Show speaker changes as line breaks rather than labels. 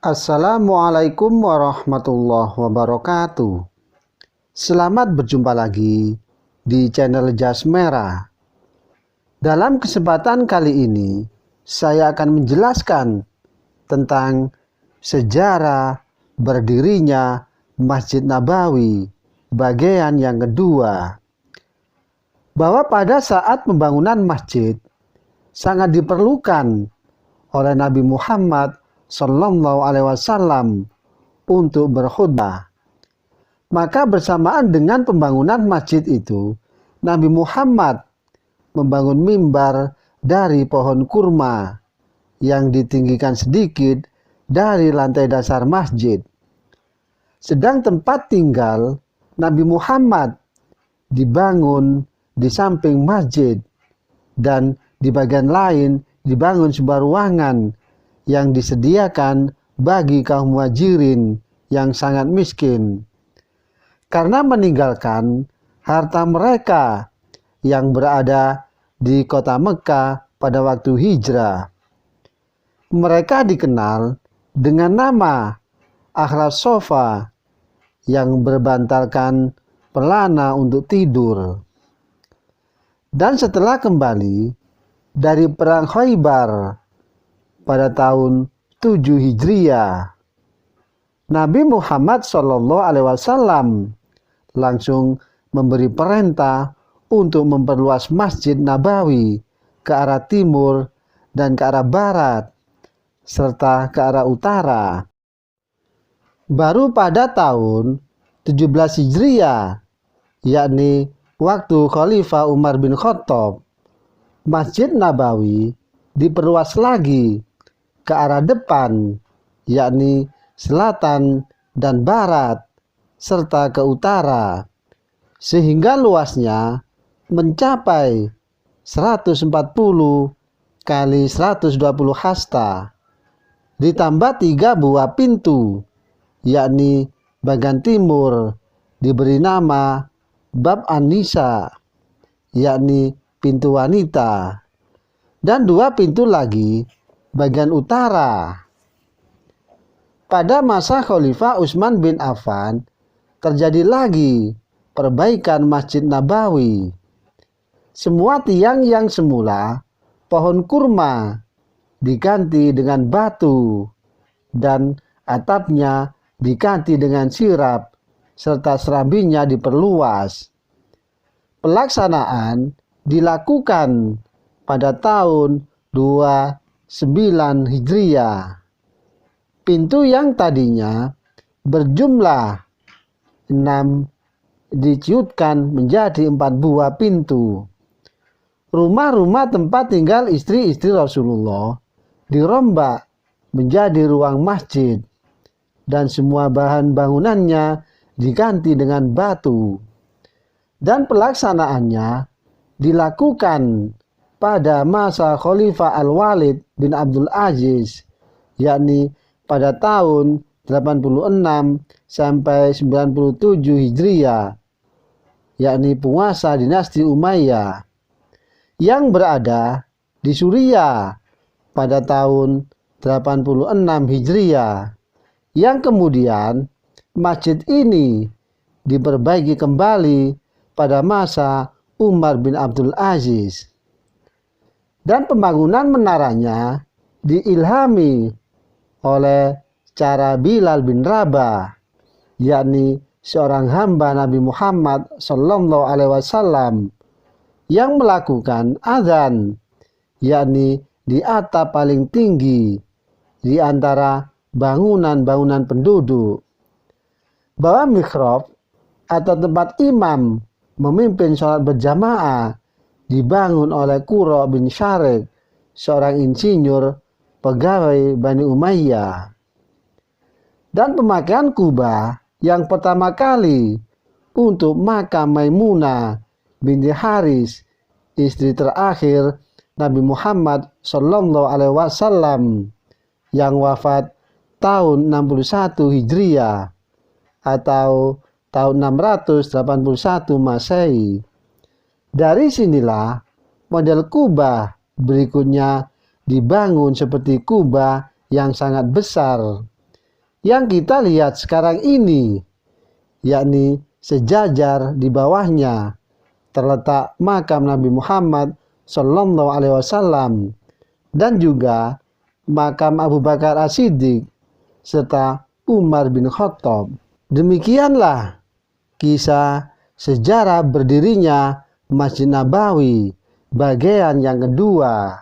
Assalamualaikum warahmatullahi wabarakatuh. Selamat berjumpa lagi di channel Jas Merah. Dalam kesempatan kali ini, saya akan menjelaskan tentang sejarah berdirinya Masjid Nabawi bagian yang kedua. Bahwa pada saat pembangunan masjid sangat diperlukan oleh Nabi Muhammad Sallallahu Alaihi Wasallam untuk berkhutbah. Maka bersamaan dengan pembangunan masjid itu, Nabi Muhammad membangun mimbar dari pohon kurma yang ditinggikan sedikit dari lantai dasar masjid. Sedang tempat tinggal Nabi Muhammad dibangun di samping masjid, dan di bagian lain dibangun sebuah ruangan yang disediakan bagi kaum muhajirin yang sangat miskin karena meninggalkan harta mereka yang berada di kota Mekah pada waktu hijrah. Mereka dikenal dengan nama akhlas sofa yang berbantalkan pelana untuk tidur. Dan setelah kembali dari perang Khaybar pada tahun 7 Hijriah, Nabi Muhammad SAW langsung memberi perintah untuk memperluas Masjid Nabawi ke arah timur dan ke arah barat, serta ke arah utara. Baru pada tahun 17 Hijriah, yakni waktu Khalifah Umar bin Khattab, Masjid Nabawi diperluas lagi ke arah depan, yakni selatan dan barat, serta ke utara, sehingga luasnya mencapai 140 kali 120 hasta, ditambah 3 buah pintu, yakni bagian timur diberi nama Bab An-Nisa, yakni pintu wanita, dan 2 pintu lagi bagian utara. Pada masa Khalifah Utsman bin Affan terjadi lagi perbaikan Masjid Nabawi. Semua tiang yang semula pohon kurma diganti dengan batu dan atapnya diganti dengan sirap serta serambinya diperluas. Pelaksanaan dilakukan pada tahun 29 Hijriah. Pintu yang tadinya berjumlah 6 diciutkan menjadi 4 buah pintu. Rumah-rumah tempat tinggal istri-istri Rasulullah dirombak menjadi ruang masjid, dan semua bahan bangunannya diganti dengan batu. Dan pelaksanaannya dilakukan pada masa Khalifah Al-Walid bin Abdul Aziz, yakni pada tahun 86 sampai 97 Hijriah, yakni penguasa dinasti Umayyah, yang berada di Suriah pada tahun 86 Hijriah, yang kemudian masjid ini diperbaiki kembali pada masa Umar bin Abdul Aziz. Dan pembangunan menaranya diilhami oleh cara Bilal bin Rabah, yakni seorang hamba Nabi Muhammad Sallallahu Alaihi Wasallam yang melakukan azan, yakni di atap paling tinggi di antara bangunan-bangunan penduduk. Bahwa mihrab atau tempat imam memimpin sholat berjamaah dibangun oleh Qura bin Syarek, seorang insinyur pegawai Bani Umayyah. Dan pemakaian Kubah yang pertama kali untuk makam Maimunah binti Haris, istri terakhir Nabi Muhammad Sallallahu Alaihi Wasallam, yang wafat tahun 61 Hijriah atau tahun 681 Masehi. Dari sinilah model Kubah berikutnya dibangun seperti kubah yang sangat besar yang kita lihat sekarang ini, yakni sejajar di bawahnya terletak makam Nabi Muhammad Sallallahu Alaihi Wasallam dan juga makam Abu Bakar As-Siddiq serta Umar bin Khattab. Demikianlah kisah sejarah berdirinya Masjid Nabawi bagian yang kedua.